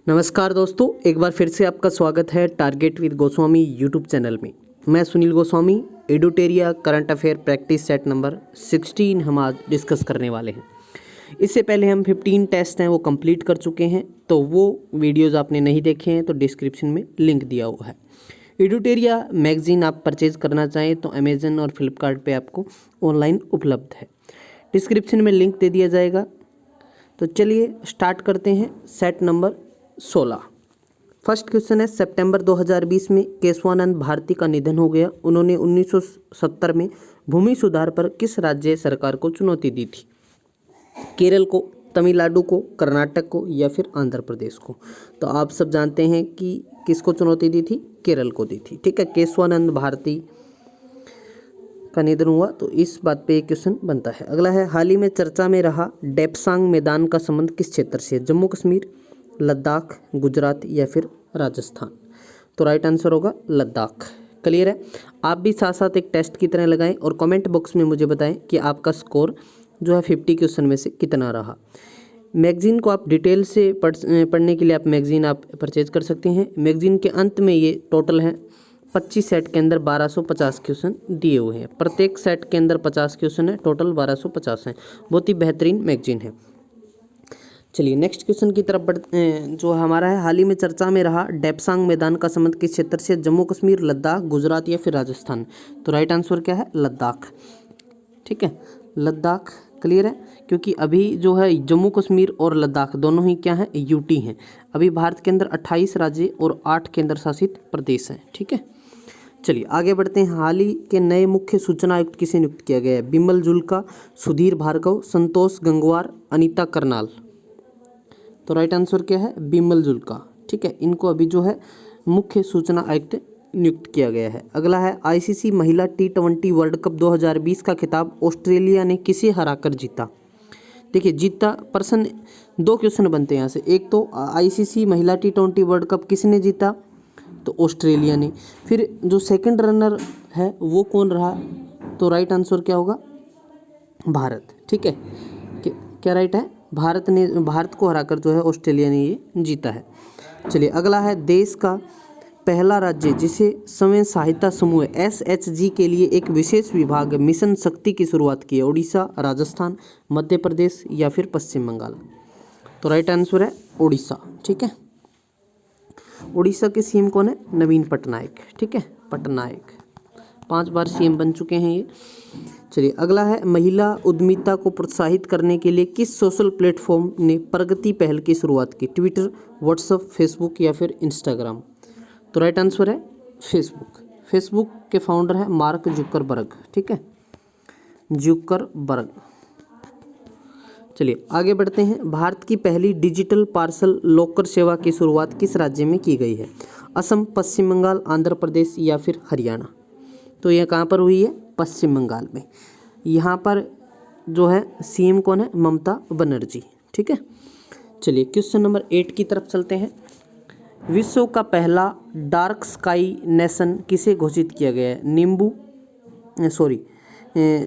नमस्कार दोस्तों, एक बार फिर से आपका स्वागत है target with Goswami YouTube channel में। मैं Sunil Goswami, Eduteria current affair practice set number 16 हम आज डिस्कस करने वाले हैं। इससे पहले हम 15 टेस्ट हैं वो कंप्लीट कर चुके हैं, तो वो वीडियोज़ आपने नहीं देखे हैं तो डिस्क्रिप्शन में लिंक दिया हुआ है। एडुटेरिया मैगज़ीन आप परचेज़ करना चाहें तो अमेज़न और फ्लिपकार्ट पे आपको ऑनलाइन उपलब्ध है, डिस्क्रिप्शन में लिंक दे दिया जाएगा। तो चलिए स्टार्ट करते हैं सेट नंबर 16। फर्स्ट क्वेश्चन है, सितंबर 2020 में केशवानंद भारती का निधन हो गया। उन्होंने 1970 में भूमि सुधार पर किस राज्य सरकार को चुनौती दी थी? केरल को, तमिलनाडु को, कर्नाटक को या फिर आंध्र प्रदेश को? तो आप सब जानते हैं कि किसको चुनौती दी थी? केरल को दी थी। ठीक है, केशवानंद भारती का निधन हुआ तो इस बात पे एक क्वेश्चन बनता है। अगला है, हाल ही में चर्चा में रहा डेप्सांग मैदान का संबंध किस क्षेत्र से है? जम्मू कश्मीर, लद्दाख, गुजरात या फिर राजस्थान? तो राइट आंसर होगा लद्दाख। क्लियर है? आप भी साथ साथ एक टेस्ट की तरह लगाएं और कमेंट बॉक्स में मुझे बताएं कि आपका स्कोर जो है 50 क्वेश्चन में से कितना रहा। मैगज़ीन को आप डिटेल से पढ़ने के लिए आप मैगज़ीन आप परचेज कर सकते हैं। मैगज़ीन के अंत में ये टोटल है 25 सेट के अंदर 1250 क्वेश्चन दिए हुए हैं। प्रत्येक सेट के अंदर 50 क्वेश्चन है, टोटल 1250 हैं। बहुत ही बेहतरीन मैगज़ीन है। चलिए नेक्स्ट क्वेश्चन की तरफ जो हमारा है, हाल ही में चर्चा में रहा डेप्सांग मैदान का संबंध किस क्षेत्र से? जम्मू कश्मीर, लद्दाख, गुजरात या फिर राजस्थान? तो राइट आंसर क्या है? लद्दाख। ठीक है, लद्दाख। क्लियर है? क्योंकि अभी जो है जम्मू कश्मीर और लद्दाख दोनों ही क्या है? यूटी हैं। अभी भारत के अंदर 28 राज्य और 8 केंद्र शासित प्रदेश हैं। ठीक है, चलिए आगे बढ़ते हैं। हाल ही के नए मुख्य सूचना आयुक्त किसे नियुक्त किया गया है? बिमल जुल्का, सुधीर भार्गव, संतोष गंगवार, अनीता करनाल? तो राइट आंसर क्या है? बिमल जुल्का। ठीक है, इनको अभी जो है मुख्य सूचना आयुक्त नियुक्त किया गया है। अगला है, आईसीसी महिला T20 वर्ल्ड कप 2020 का खिताब ऑस्ट्रेलिया ने किसे हराकर जीता? देखिए जीता पर्सन, दो क्वेश्चन बनते हैं यहाँ से। एक तो आईसीसी महिला T20 वर्ल्ड कप किसने जीता? तो ऑस्ट्रेलिया ने। फिर जो सेकंड रनर है वो कौन रहा? तो राइट आंसर क्या होगा? भारत। ठीक है, क्या राइट है? भारत को हराकर जो है ऑस्ट्रेलिया ने ये जीता है। चलिए अगला है, देश का पहला राज्य जिसे स्वयं सहायता समूह SHG के लिए एक विशेष विभाग मिशन शक्ति की शुरुआत की है? उड़ीसा, राजस्थान, मध्य प्रदेश या फिर पश्चिम बंगाल? तो राइट आंसर है उड़ीसा। ठीक है, उड़ीसा के सीएम कौन है? नवीन पटनायक। ठीक है, पटनायक 5 बार सीएम बन चुके हैं ये। चलिए अगला है, महिला उद्यमिता को प्रोत्साहित करने के लिए किस सोशल प्लेटफॉर्म ने प्रगति पहल की शुरुआत की? ट्विटर, व्हाट्सएप, फेसबुक या फिर इंस्टाग्राम? तो राइट आंसर है फेसबुक। फेसबुक के फाउंडर है मार्क जुकरबर्ग। ठीक है, जुकरबर्ग। चलिए आगे बढ़ते हैं। भारत की पहली डिजिटल पार्सल लॉकर सेवा की शुरुआत किस राज्य में की गई है? असम, पश्चिम बंगाल, आंध्र प्रदेश या फिर हरियाणा? तो यह कहाँ पर हुई है? पश्चिम बंगाल में। यहाँ पर जो है सीएम कौन है? ममता बनर्जी। ठीक है, चलिए क्वेश्चन नंबर 8 की तरफ चलते हैं। विश्व का पहला डार्क स्काई नेशन किसे घोषित किया गया है?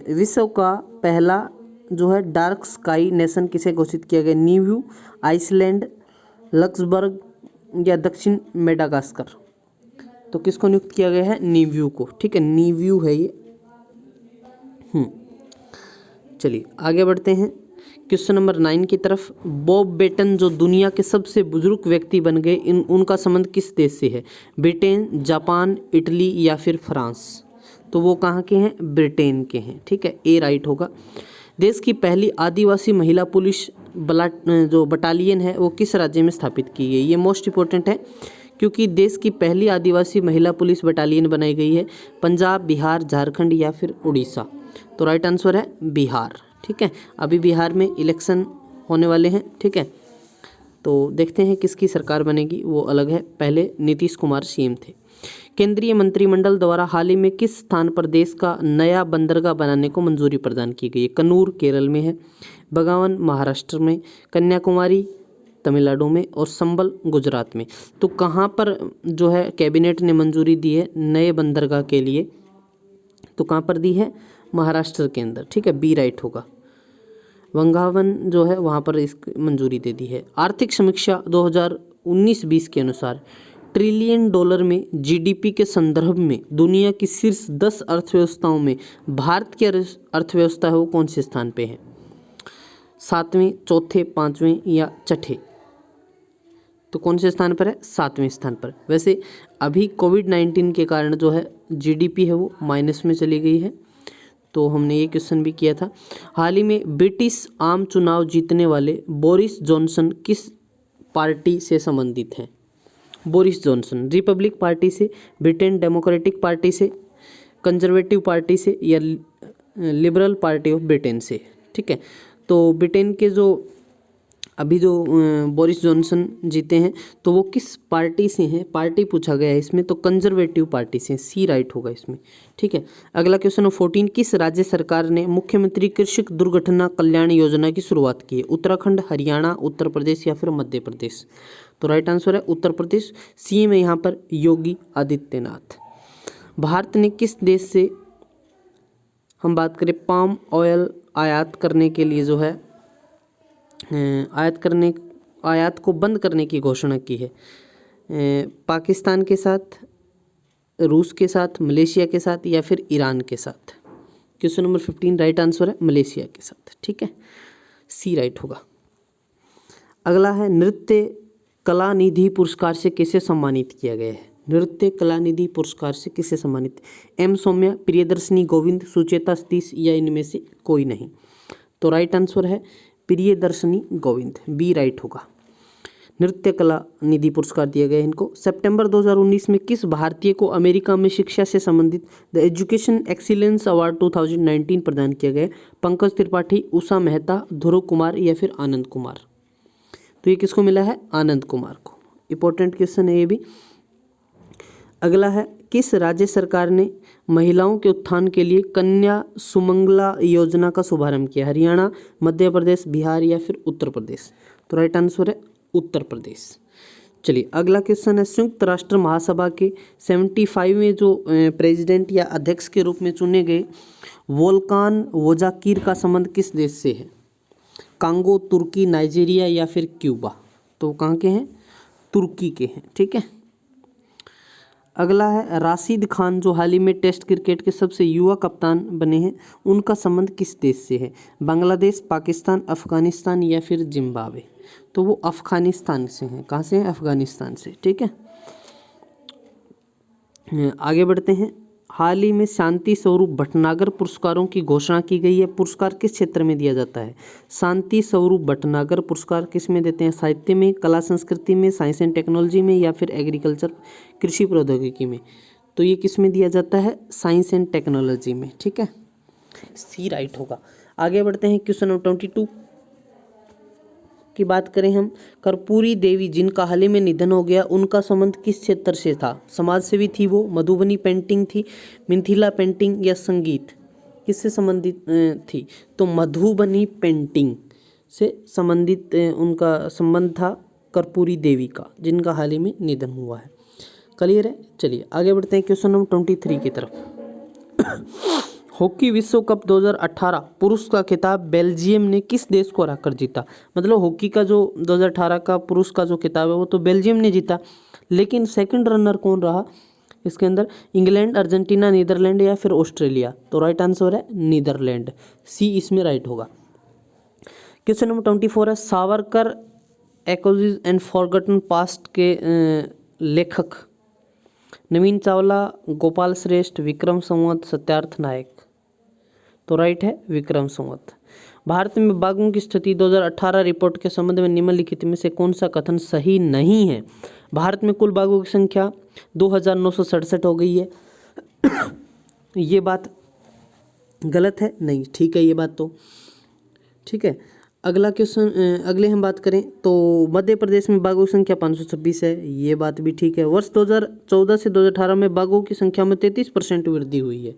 विश्व का पहला जो है डार्क स्काई नेशन किसे घोषित किया गया? न्यू, आइसलैंड, लक्सबर्ग या दक्षिण मेडागास्कर? तो किसको नियुक्त किया गया है? न्यू को। ठीक है, न्यू है ये। चलिए आगे बढ़ते हैं क्वेश्चन नंबर 9 की तरफ। बॉब बेटन जो दुनिया के सबसे बुजुर्ग व्यक्ति बन गए, उनका संबंध किस देश से है? ब्रिटेन, जापान, इटली या फिर फ्रांस? तो वो कहाँ के हैं? ब्रिटेन के हैं। ठीक है, ए राइट होगा। देश की पहली आदिवासी महिला पुलिस जो बटालियन है वो किस राज्य में स्थापित की गई? ये मोस्ट इंपॉर्टेंट है क्योंकि देश की पहली आदिवासी महिला पुलिस बटालियन बनाई गई है पंजाब, बिहार, झारखंड या फिर उड़ीसा? तो राइट आंसर है बिहार। ठीक है, अभी बिहार में इलेक्शन होने वाले हैं। ठीक है, तो देखते हैं किसकी सरकार बनेगी, वो अलग है। पहले नीतीश कुमार सीएम थे। केंद्रीय मंत्रिमंडल द्वारा हाल ही में किस स्थान पर देश का नया बंदरगाह बनाने को मंजूरी प्रदान की गई है? कन्नूर केरल में है, बगावन महाराष्ट्र में, कन्याकुमारी तमिलनाडु में और संबल गुजरात में? तो कहाँ पर जो है कैबिनेट ने मंजूरी दी है नए बंदरगाह के लिए? तो कहाँ पर दी है? महाराष्ट्र के अंदर। ठीक है, बी राइट होगा। बंगावन जो है वहाँ पर इस मंजूरी दे दी है। आर्थिक समीक्षा 19-20 के अनुसार ट्रिलियन डॉलर में जीडीपी के संदर्भ में दुनिया की शीर्ष 10 अर्थव्यवस्थाओं में भारत की अर्थव्यवस्था है वो कौन से स्थान पे है? 7वें, चौथे, 5वें या छठे? तो कौन से स्थान पर है? 7वें स्थान पर। वैसे अभी कोविड-19 के कारण जो है जीडीपी है वो माइनस में चली गई है, तो हमने ये क्वेश्चन भी किया था। हाल ही में ब्रिटिश आम चुनाव जीतने वाले बोरिस जॉनसन किस पार्टी से संबंधित हैं? बोरिस जॉनसन रिपब्लिक पार्टी से, ब्रिटेन डेमोक्रेटिक पार्टी से, कंजर्वेटिव पार्टी से या लिबरल पार्टी ऑफ ब्रिटेन से। ठीक है, तो ब्रिटेन के जो अभी जो बोरिस जॉनसन जीते हैं तो वो किस पार्टी से हैं? पार्टी पूछा गया है इसमें, तो कंजर्वेटिव पार्टी से। सी राइट होगा इसमें। ठीक है, अगला क्वेश्चन है 14। किस राज्य सरकार ने मुख्यमंत्री कृषक दुर्घटना कल्याण योजना की शुरुआत की है? उत्तराखंड, हरियाणा, उत्तर प्रदेश या फिर मध्य प्रदेश? तो राइट आंसर है उत्तर प्रदेश। सीएम है यहाँ पर योगी आदित्यनाथ। भारत ने किस देश से, हम बात करें पाम ऑयल आयात करने के लिए जो है आयात को बंद करने की घोषणा की है? पाकिस्तान के साथ, रूस के साथ, मलेशिया के साथ या फिर ईरान के साथ? क्वेश्चन नंबर 15 राइट आंसर है मलेशिया के साथ। ठीक है, सी राइट होगा। अगला है नृत्य कला निधि पुरस्कार से किसे सम्मानित किया गया है? नृत्य कला निधि पुरस्कार से किसे सम्मानित? एम सौम्या, प्रियदर्शनी गोविंद, सुचेता सतीश या इनमें से कोई नहीं? तो राइट आंसर है प्रियदर्शनी गोविंद, बी राइट होगा। नृत्य कला निधि पुरस्कार दिया गया है इनको। सितंबर 2019 में किस भारतीय को अमेरिका में शिक्षा से संबंधित द एजुकेशन एक्सीलेंस अवार्ड 2019 प्रदान किया गया? पंकज त्रिपाठी, उषा मेहता, ध्रुव कुमार या फिर आनंद कुमार? तो ये किसको मिला है? आनंद कुमार को। इंपॉर्टेंट क्वेश्चन है ये भी। अगला है किस राज्य सरकार ने महिलाओं के उत्थान के लिए कन्या सुमंगला योजना का शुभारंभ किया? हरियाणा, मध्य प्रदेश, बिहार या फिर उत्तर प्रदेश? तो राइट आंसर है उत्तर प्रदेश। चलिए अगला क्वेश्चन है संयुक्त राष्ट्र महासभा के 75वें जो प्रेसिडेंट या अध्यक्ष के रूप में चुने गए वोल्कान वोजाकिर का संबंध किस देश से है? कांगो, तुर्की, नाइजीरिया या फिर क्यूबा? तो कहाँ के हैं? तुर्की के हैं। ठीक है, अगला है राशिद खान जो हाल ही में टेस्ट क्रिकेट के सबसे युवा कप्तान बने हैं, उनका संबंध किस देश से है? बांग्लादेश, पाकिस्तान, अफगानिस्तान या फिर जिम्बाब्वे? तो वो अफगानिस्तान से हैं। कहाँ से हैं? अफगानिस्तान से। ठीक है, आगे बढ़ते हैं। हाल ही में शांति स्वरूप भटनागर पुरस्कारों की घोषणा की गई है। पुरस्कार किस क्षेत्र में दिया जाता है? शांति स्वरूप भटनागर पुरस्कार किस में देते हैं? साहित्य में, कला संस्कृति में, साइंस एंड टेक्नोलॉजी में या फिर एग्रीकल्चर कृषि प्रौद्योगिकी में? तो ये किस में दिया जाता है? साइंस एंड टेक्नोलॉजी में। ठीक है, सी राइट होगा। आगे बढ़ते हैं क्वेश्चन नंबर 22 की बात करें हम। कर्पूरी देवी जिनका हाल ही में निधन हो गया, उनका संबंध किस क्षेत्र से था? समाज सेवी थी वो, मधुबनी पेंटिंग थी, मिथिला पेंटिंग या संगीत? किससे संबंधित थी? तो मधुबनी पेंटिंग से संबंधित उनका संबंध था कर्पूरी देवी का, जिनका हाल ही में निधन हुआ है। क्लियर है? चलिए आगे बढ़ते हैं क्वेश्चन नंबर 23 की तरफ। हॉकी विश्व कप 2018 पुरुष का खिताब बेल्जियम ने किस देश को हराकर जीता? मतलब हॉकी का जो 2018 का पुरुष का जो खिताब है वो तो बेल्जियम ने जीता, लेकिन सेकंड रनर कौन रहा इसके अंदर? इंग्लैंड, अर्जेंटीना, नीदरलैंड या फिर ऑस्ट्रेलिया? तो राइट आंसर है नीदरलैंड, सी इसमें राइट होगा। क्वेश्चन नंबर 24 है Savarkar excuse and forgotten past के लेखक नवीन चावला, गोपाल श्रेष्ठ, विक्रम संवत, सत्यार्थ नायक? तो राइट है विक्रम संवत। भारत में बाघों की स्थिति 2018 रिपोर्ट के संबंध में निम्नलिखित में से कौन सा कथन सही नहीं है? भारत में कुल बाघों की संख्या 2967 हो गई है। ये बात गलत है? नहीं, ठीक है ये बात तो ठीक है। अगला क्वेश्चन, अगले हम बात करें तो मध्य प्रदेश में बाघों की संख्या 526 है, ये बात भी ठीक है। वर्ष 2014 से 2018 में बाघों की संख्या में 33% वृद्धि हुई है,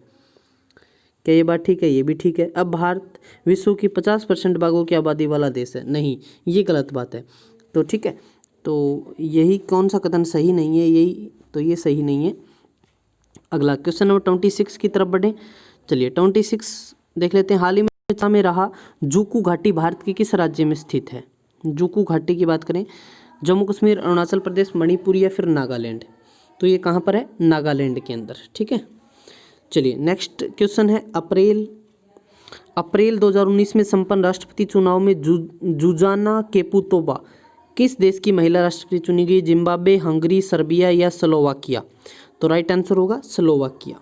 क्या ये बात ठीक है? ये भी ठीक है। अब भारत विश्व की 50% बाघों की आबादी वाला देश है, नहीं ये गलत बात है। तो ठीक है, तो यही कौन सा कथन सही नहीं है? यही तो, ये सही नहीं है। अगला क्वेश्चन नंबर 26 की तरफ बढ़ें। चलिए 26 देख लेते हैं। हाल ही में रहा जूकू घाटी भारत के किस राज्य में स्थित है? जूकू घाटी की बात करें जम्मू कश्मीर, अरुणाचल प्रदेश, मणिपुर या फिर नागालैंड। तो ये कहाँ पर है? नागालैंड के अंदर। ठीक है, चलिए नेक्स्ट क्वेश्चन है, अप्रैल 2019 में संपन्न राष्ट्रपति चुनाव में जुजाना केपुतोवा किस देश की महिला राष्ट्रपति चुनी गई? जिम्बाब्वे, हंगरी, सर्बिया या स्लोवाकिया? तो राइट आंसर होगा स्लोवाकिया।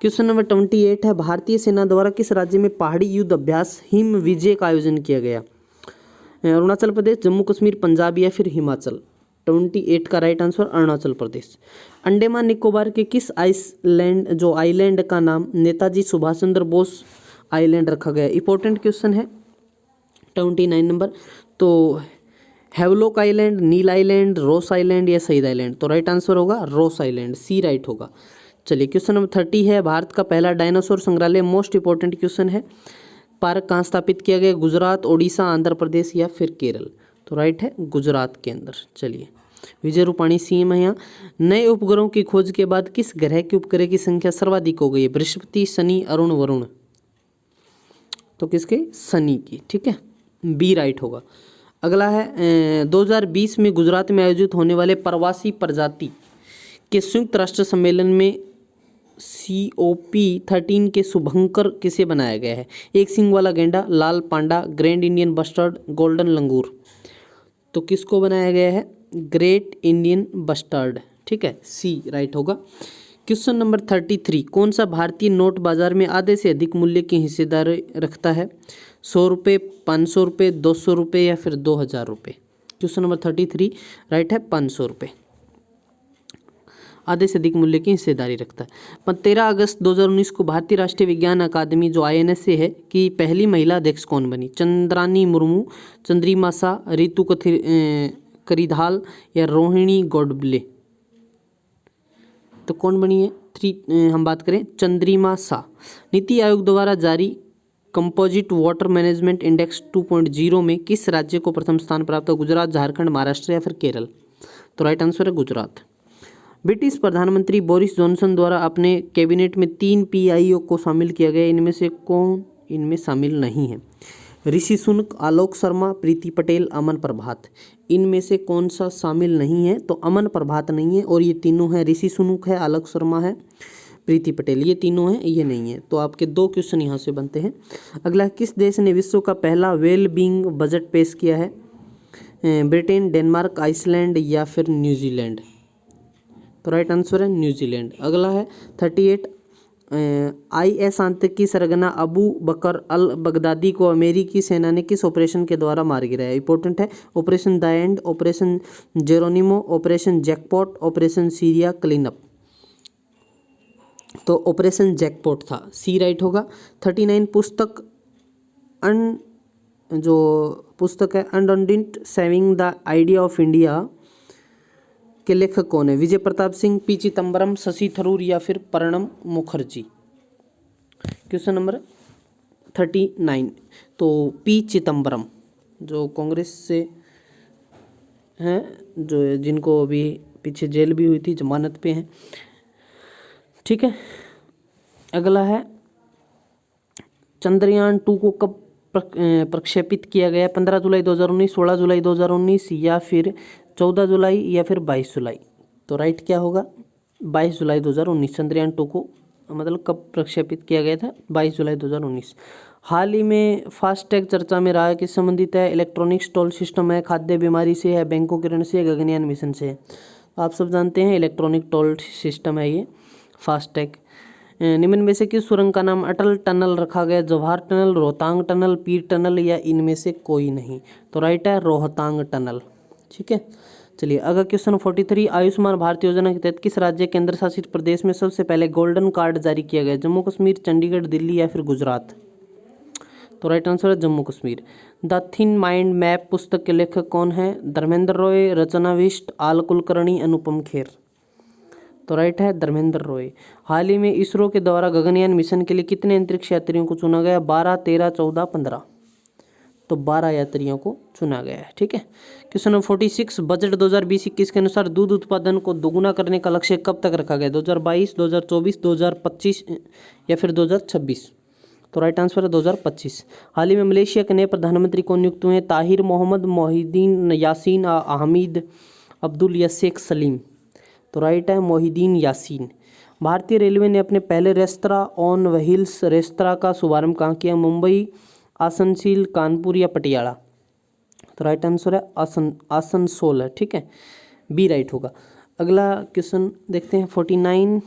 क्वेश्चन नंबर 28 है, भारतीय सेना द्वारा किस राज्य में पहाड़ी युद्ध अभ्यास हिम विजय का आयोजन किया गया? अरुणाचल प्रदेश, जम्मू कश्मीर, पंजाब या फिर हिमाचल? 28 का राइट आंसर अरुणाचल प्रदेश। अंडमान निकोबार के किस आइलैंड का नाम नेताजी सुभाष चंद्र बोस आइलैंड रखा गया? इंपॉर्टेंट क्वेश्चन है 29 नंबर। तो हैवलॉक आइलैंड, नील आइलैंड, रोस आइलैंड या शहीद आइलैंड? तो राइट आंसर होगा रोस आइलैंड, सी राइट होगा। चलिए क्वेश्चन नंबर 30 है, भारत का पहला डायनासोर संग्रहालय, मोस्ट इंपॉर्टेंट क्वेश्चन है, पार्क कहाँ स्थापित किया गया? गुजरात, ओडिशा, आंध्र प्रदेश या फिर केरल? तो राइट है गुजरात के अंदर। चलिए विजय रूपाणी सीएम है यहाँ। नए उपग्रहों की खोज के बाद किस ग्रह के उपग्रह की संख्या सर्वाधिक हो गई है? बृहस्पति, शनि, अरुण, वरुण? तो किसके? शनि की। ठीक है, बी राइट होगा। अगला है 2020 में गुजरात में आयोजित होने वाले प्रवासी प्रजाति के संयुक्त राष्ट्र सम्मेलन में COP13 के शुभंकर किसे बनाया गया है? एक सींग वाला गेंडा, लाल पांडा, ग्रैंड इंडियन बस्टर्ड, गोल्डन लंगूर? तो किसको बनाया गया है? Great Indian bustard. ठीक है, सी राइट होगा। क्वेश्चन नंबर 33, कौन सा भारतीय नोट बाजार में आधे से अधिक मूल्य की हिस्सेदारी रखता है? 100 रुपये, 500 रुपये, 200 रुपये या फिर 2000 रुपये? क्वेश्चन नंबर 33 राइट है 500 रुपये, आधे से अधिक मूल्य की हिस्सेदारी रखता है। 13 अगस्त 2019 को भारतीय राष्ट्रीय विज्ञान अकादमी जो INSA है की पहली महिला अध्यक्ष कौन बनी? चंद्रानी मुर्मू, चंद्रिमा शाह, रितु करिधाल या रोहिणी गोडबले? तो कौन बनी है? हम बात करें चंद्रिमा शाह। नीति आयोग द्वारा जारी कंपोजिट वाटर मैनेजमेंट इंडेक्स 2.0 में किस राज्य को प्रथम स्थान प्राप्त है? गुजरात, झारखंड, महाराष्ट्र या फिर केरल? तो राइट आंसर है गुजरात। ब्रिटिश प्रधानमंत्री बोरिस जॉनसन द्वारा अपने कैबिनेट में 3 PIO को शामिल किया गया, इनमें से कौन इनमें शामिल नहीं है? ऋषि सुनक, आलोक शर्मा, प्रीति पटेल, अमन प्रभात? इनमें से कौन सा शामिल नहीं है? तो अमन प्रभात नहीं है, और ये तीनों हैं, ऋषि सुनक है, आलोक शर्मा है, प्रीति पटेल, ये तीनों हैं, ये नहीं है। तो आपके 2 क्वेश्चन यहाँ से बनते हैं। अगला, किस देश ने विश्व का पहला वेल बीइंग बजट पेश किया है? ब्रिटेन, डेनमार्क, आइसलैंड या फिर न्यूजीलैंड? तो राइट आंसर है न्यूजीलैंड। अगला है 38, IS आतंकी सरगना अबू बकर अल बगदादी को अमेरिकी सेना ने किस ऑपरेशन के द्वारा मार गिराया? इंपॉर्टेंट है, operation the end, operation Geronimo, operation jackpot, operation Syria cleanup? तो ऑपरेशन जैकपॉट था, सी राइट होगा। 39, पुस्तक है undaunted saving the idea of India के लेखक कौन है? विजय प्रताप सिंह, P चिदम्बरम, शशि थरूर या फिर प्रणब मुखर्जी? क्वेश्चन नंबर 39, तो P चिदम्बरम जो कांग्रेस से हैं, जो जिनको अभी पीछे जेल भी हुई थी, जमानत पे हैं। ठीक है, अगला है चंद्रयान 2 को कब प्रक्षेपित किया गया? 15 जुलाई 2019, 16 जुलाई 2019 या फिर 14 जुलाई या फिर 22 जुलाई? तो राइट क्या होगा? 22 जुलाई 2019 चंद्रयान 2 को मतलब कब प्रक्षेपित किया गया था? 22 जुलाई 2019। हाल ही में फास्टैग चर्चा में रहा है, किस संबंधित है? इलेक्ट्रॉनिक टोल सिस्टम है, खाद्य बीमारी से है, बैंकों के ऋण से, गगनयान मिशन से है? आप सब जानते हैं इलेक्ट्रॉनिक टोल सिस्टम है ये फास्टैग। निम्न में से किस सुरंग का नाम अटल टनल रखा गया? जवाहर टनल, रोहतांग टनल, पीर टनल या इनमें से कोई नहीं? तो राइट है रोहतांग टनल। ठीक है, चलिए अगला क्वेश्चन 43, आयुष्मान भारत योजना के तहत किस राज्य केंद्र शासित प्रदेश में सबसे पहले गोल्डन कार्ड जारी किया गया? जम्मू कश्मीर, चंडीगढ़, दिल्ली या फिर गुजरात? तो राइट आंसर है Jammu Kashmir. The thin mind map पुस्तक के लेखक कौन है? धर्मेंद्र रॉय, रचना बिष्ट, आल कुलकर्णी, अनुपम खेर? तो राइट है धर्मेंद्र रॉय। हाल ही में इसरो के द्वारा गगनयान मिशन के लिए कितने अंतरिक्ष यात्रियों को चुना गया? 12, 13, 14, 15? तो 12 यात्रियों को चुना गया है। ठीक है, क्वेश्चन नंबर 46, बजट 2020-21 के अनुसार दूध उत्पादन को दोगुना करने का लक्ष्य कब तक रखा गया? 2022, 2024, 2025 या फिर 2026? तो राइट आंसर है 2025। हाल ही में मलेशिया के नए प्रधानमंत्री कौन नियुक्त हुए हैं? ताहिर मोहम्मद, मोहिद्दीन यासीन, हामिद अब्दुल या शेख सलीम। तो राइट है मोहिद्दीन यासीन। भारतीय रेलवे ने अपने पहले रेस्तरां ऑन व्हील्स रेस्तरां का शुभारंभ कहाँ किया? मुंबई, आसनसोल, कानपुर या पटियाला। तो राइट आंसर है आसनसोल है, ठीक है, बी राइट होगा। अगला क्वेश्चन देखते हैं 49।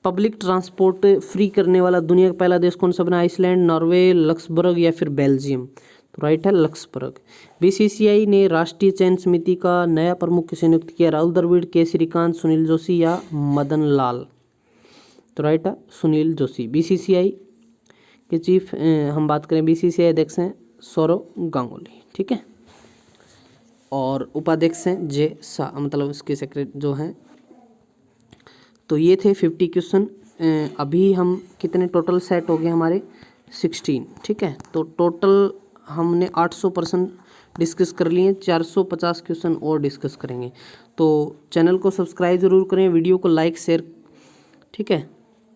पब्लिक ट्रांसपोर्ट फ्री करने वाला दुनिया का पहला देश कौन सा बना? आइसलैंड, नॉर्वे, लक्समबर्ग या फिर बेल्जियम। तो राइट है लक्समबर्ग। बीसीसीआई ने राष्ट्रीय चयन समिति का नया प्रमुख किसे नियुक्त किया? राहुल द्रविड़, के श्रीकांत, सुनील जोशी या मदन लाल। तो राइट है सुनील जोशी। बीसीसीआई के चीफ हम बात करें बीसीसीआई अध्यक्ष हैं सौरव गांगुली, ठीक है, और उपाध्यक्ष हैं जे शाह, मतलब उसके सेक्रेटरी जो हैं। तो ये थे 50 क्वेश्चन। अभी हम कितने टोटल सेट हो गए हमारे? 16, ठीक है। तो टोटल हमने 800% डिस्कस कर लिए, 450 क्वेश्चन और डिस्कस करेंगे। तो चैनल को सब्सक्राइब ज़रूर करें, वीडियो को लाइक शेयर, ठीक है,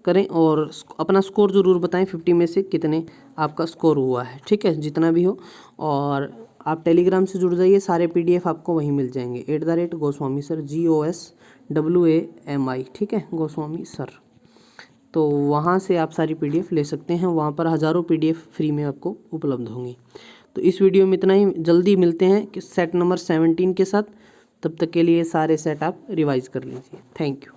करें, और अपना स्कोर ज़रूर बताएं 50 में से कितने आपका स्कोर हुआ है, ठीक है, जितना भी हो। और आप टेलीग्राम से जुड़ जाइए, सारे PDF आपको वहीं मिल जाएंगे, @गोस्वामी सर, GOSWAMI, ठीक है, गोस्वामी सर। तो वहाँ से आप सारी PDF ले सकते हैं, वहाँ पर हज़ारों PDF फ्री में आपको उपलब्ध होंगी। तो इस वीडियो में इतना ही, जल्दी मिलते हैं कि सेट नंबर 17 के साथ। तब तक के लिए सारे सेट आप रिवाइज कर लीजिए। Thank you.